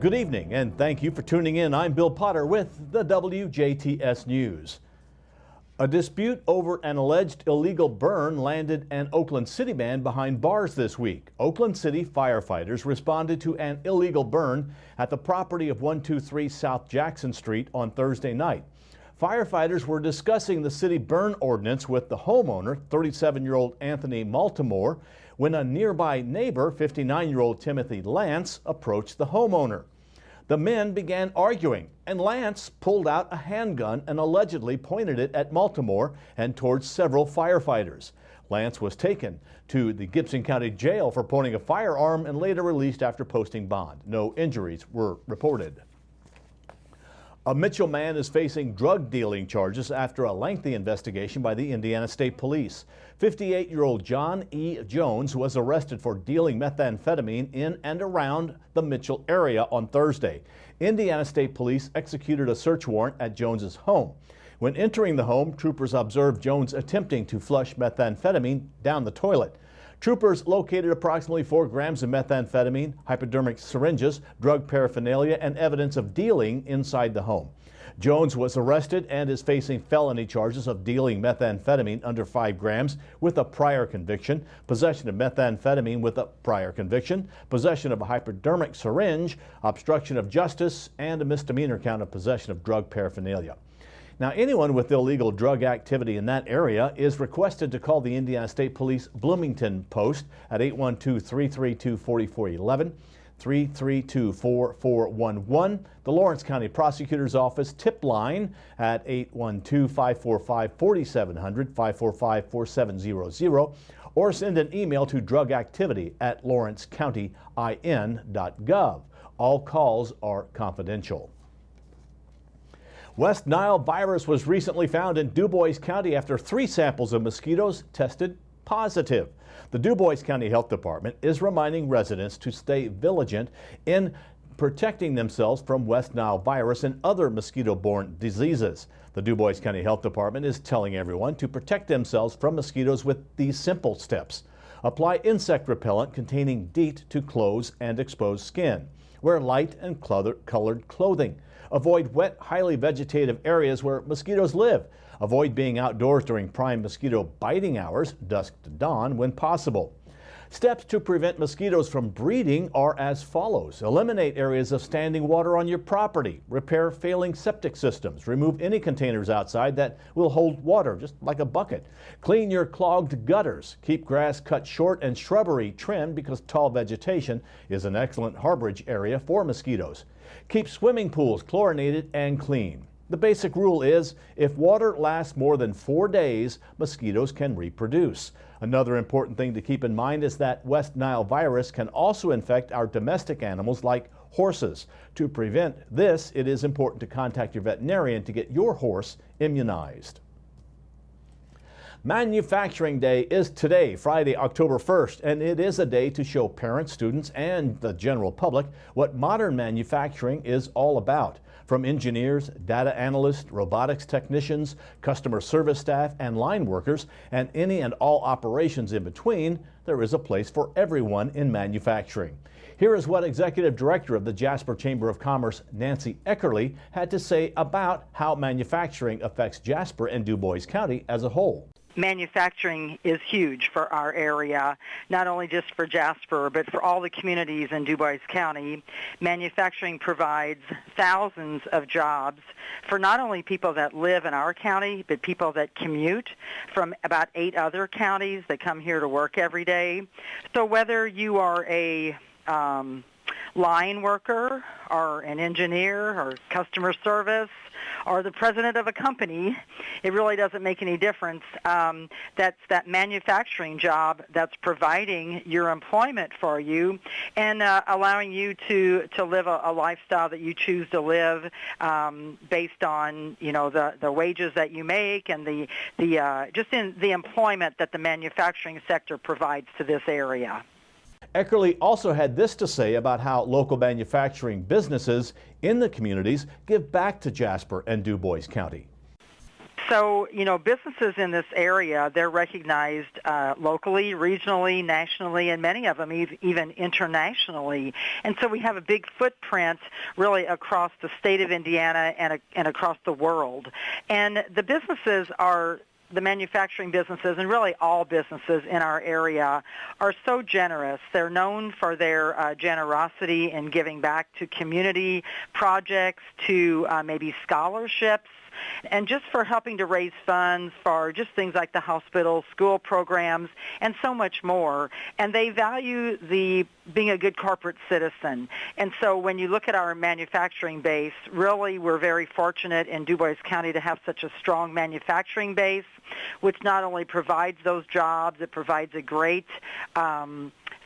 Good evening and thank you for tuning in. I'm Bill Potter with the WJTS News. A dispute over an alleged illegal burn landed an Oakland City man behind bars this week. Oakland City firefighters responded to an illegal burn at the property of 123 South Jackson Street on Thursday night. Firefighters were discussing the city burn ordinance with the homeowner, 37-year-old Anthony Maltimore, when a nearby neighbor, 59-year-old Timothy Lance, approached the homeowner. The men began arguing, and Lance pulled out a handgun and allegedly pointed it at Maltimore and towards several firefighters. Lance was taken to the Gibson County Jail for pointing a firearm and later released after posting bond. No injuries were reported. A Mitchell man is facing drug dealing charges after a lengthy investigation by the Indiana State Police. 58-year-old John E. Jones was arrested for dealing methamphetamine in and around the Mitchell area on Thursday. Indiana State Police executed a search warrant at Jones's home. When entering the home, troopers observed Jones attempting to flush methamphetamine down the toilet. Troopers located approximately 4 grams of methamphetamine, hypodermic syringes, drug paraphernalia, and evidence of dealing inside the home. Jones was arrested and is facing felony charges of dealing methamphetamine under 5 grams with a prior conviction, possession of methamphetamine with a prior conviction, possession of a hypodermic syringe, obstruction of justice, and a misdemeanor count of possession of drug paraphernalia. Now, anyone with illegal drug activity in that area is requested to call the Indiana State Police Bloomington Post at 812-332-4411, 332-4411, the Lawrence County Prosecutor's Office tip line at 812-545-4700, 545-4700, or send an email to drugactivity@lawrencecountyIN.gov. All calls are confidential. West Nile virus was recently found in Dubois County after 3 samples of mosquitoes tested positive. The Dubois County Health Department is reminding residents to stay vigilant in protecting themselves from West Nile virus and other mosquito-borne diseases. The Dubois County Health Department is telling everyone to protect themselves from mosquitoes with these simple steps. Apply insect repellent containing DEET to clothes and exposed skin. Wear light and colored clothing. Avoid wet, highly vegetative areas where mosquitoes live. Avoid being outdoors during prime mosquito biting hours, dusk to dawn, when possible. Steps to prevent mosquitoes from breeding are as follows. Eliminate areas of standing water on your property. Repair failing septic systems. Remove any containers outside that will hold water, just like a bucket. Clean your clogged gutters. Keep grass cut short and shrubbery trimmed because tall vegetation is an excellent harborage area for mosquitoes. Keep swimming pools chlorinated and clean. The basic rule is if water lasts more than 4 days, mosquitoes can reproduce. Another important thing to keep in mind is that West Nile virus can also infect our domestic animals like horses. To prevent this, it is important to contact your veterinarian to get your horse immunized. Manufacturing Day is today, Friday, October 1st, and it is a day to show parents, students, and the general public what modern manufacturing is all about. From engineers, data analysts, robotics technicians, customer service staff, and line workers, and any and all operations in between, there is a place for everyone in manufacturing. Here is what Executive Director of the Jasper Chamber of Commerce, Nancy Eckerly, had to say about how manufacturing affects Jasper and Dubois County as a whole. Manufacturing is huge for our area, not only just for Jasper, but for all the communities in Dubois County. Manufacturing provides thousands of jobs for not only people that live in our county, but people that commute from about 8 other counties that come here to work every day. So whether you are a line worker or an engineer or customer service or the president of a company, it really doesn't make any difference. That's that manufacturing job that's providing your employment for you and allowing you to live a lifestyle that you choose to live based on, you know, the wages that you make and the just in the employment that the manufacturing sector provides to this area. Eckerly also had this to say about how local manufacturing businesses in the communities give back to Jasper and Dubois County. So, businesses in this area, they're recognized locally, regionally, nationally, and many of them even internationally. And so we have a big footprint really across the state of Indiana and across the world. And the businesses are the manufacturing businesses and really all businesses in our area are so generous. They're known for their generosity in giving back to community projects, to maybe scholarships, and just for helping to raise funds for just things like the hospital, school programs, and so much more. And they value being a good corporate citizen. And so when you look at our manufacturing base, really we're very fortunate in Du Bois County to have such a strong manufacturing base, which not only provides those jobs, it provides a great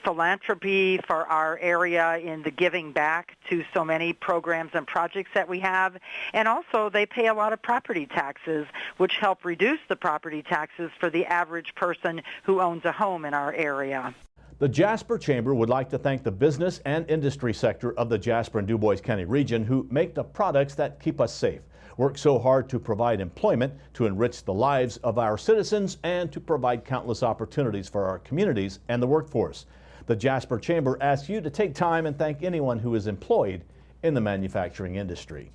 philanthropy for our area in the giving back to so many programs and projects that we have. And also they pay a lot of property taxes, which help reduce the property taxes for the average person who owns a home in our area. The Jasper Chamber would like to thank the business and industry sector of the Jasper and Du Bois County region who make the products that keep us safe, work so hard to provide employment, to enrich the lives of our citizens, and to provide countless opportunities for our communities and the workforce. The Jasper Chamber asks you to take time and thank anyone who is employed in the manufacturing industry.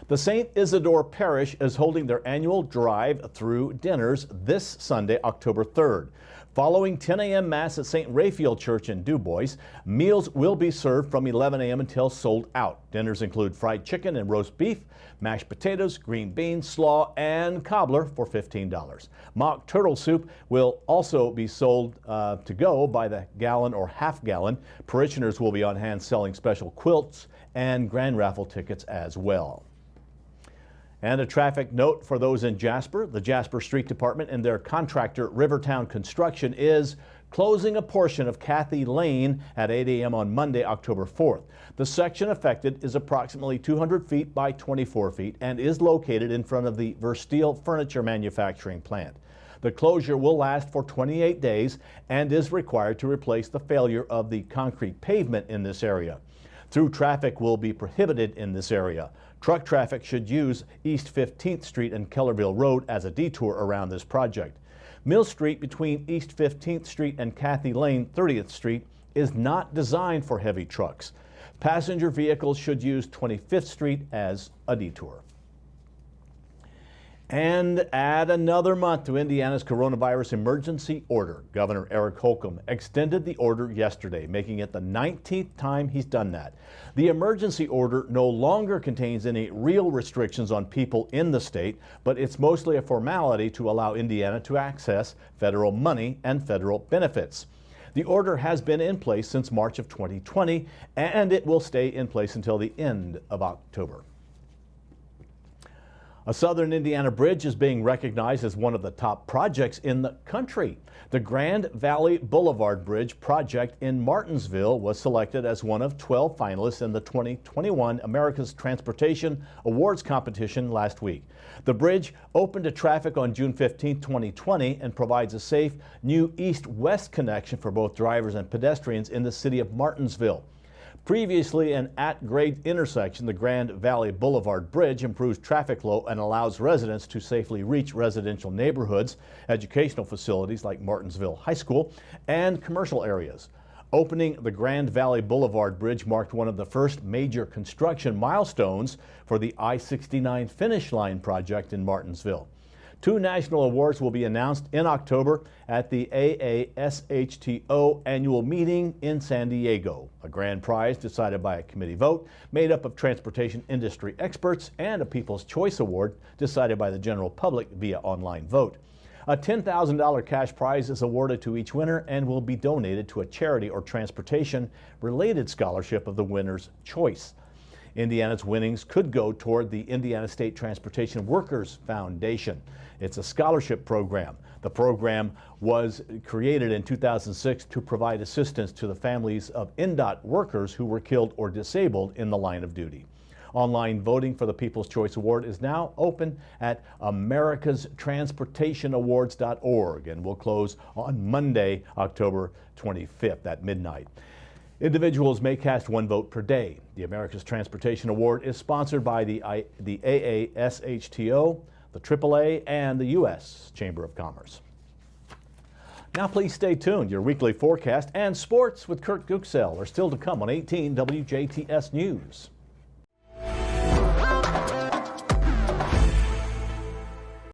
The St. Isidore Parish is holding their annual drive-through dinners this Sunday, October 3rd. Following 10 a.m. Mass at St. Raphael Church in Du Bois, meals will be served from 11 a.m. until sold out. Dinners include fried chicken and roast beef, mashed potatoes, green beans, slaw, and cobbler for $15. Mock turtle soup will also be sold to go by the gallon or half gallon. Parishioners will be on hand selling special quilts and grand raffle tickets as well. And a traffic note for those in Jasper. The Jasper Street Department and their contractor Rivertown Construction is closing a portion of Cathy Lane at 8 a.m. on Monday, October 4th. The section affected is approximately 200 feet by 24 feet and is located in front of the Versteel Furniture Manufacturing Plant. The closure will last for 28 days and is required to replace the failure of the concrete pavement in this area. Through traffic will be prohibited in this area. Truck traffic should use East 15th Street and Kellerville Road as a detour around this project. Mill Street between East 15th Street and Cathy Lane 30th Street is not designed for heavy trucks. Passenger vehicles should use 25th Street as a detour. And add another month to Indiana's coronavirus emergency order. Governor Eric Holcomb extended the order yesterday, making it the 19th time he's done that. The emergency order no longer contains any real restrictions on people in the state, but it's mostly a formality to allow Indiana to access federal money and federal benefits. The order has been in place since March of 2020, and it will stay in place until the end of October. A southern Indiana bridge is being recognized as one of the top projects in the country. The Grand Valley Boulevard Bridge project in Martinsville was selected as one of 12 finalists in the 2021 America's Transportation Awards competition last week. The bridge opened to traffic on June 15, 2020 and provides a safe new east-west connection for both drivers and pedestrians in the city of Martinsville. Previously an at-grade intersection, the Grand Valley Boulevard Bridge improves traffic flow and allows residents to safely reach residential neighborhoods, educational facilities like Martinsville High School, and commercial areas. Opening the Grand Valley Boulevard Bridge marked one of the first major construction milestones for the I-69 Finish Line project in Martinsville. 2 national awards will be announced in October at the AASHTO annual meeting in San Diego. A grand prize decided by a committee vote made up of transportation industry experts and a People's Choice Award decided by the general public via online vote. A $10,000 cash prize is awarded to each winner and will be donated to a charity or transportation-related scholarship of the winner's choice. Indiana's winnings could go toward the Indiana State Transportation Workers Foundation. It's a scholarship program. The program was created in 2006 to provide assistance to the families of INDOT workers who were killed or disabled in the line of duty. Online voting for the People's Choice Award is now open at americastransportationawards.org and will close on Monday, October 25th at midnight. Individuals may cast one vote per day. The America's Transportation Award is sponsored by the AASHTO, the AAA, and the U.S. Chamber of Commerce. Now please stay tuned. Your weekly forecast and sports with Kurt Guxell are still to come on 18 WJTS News.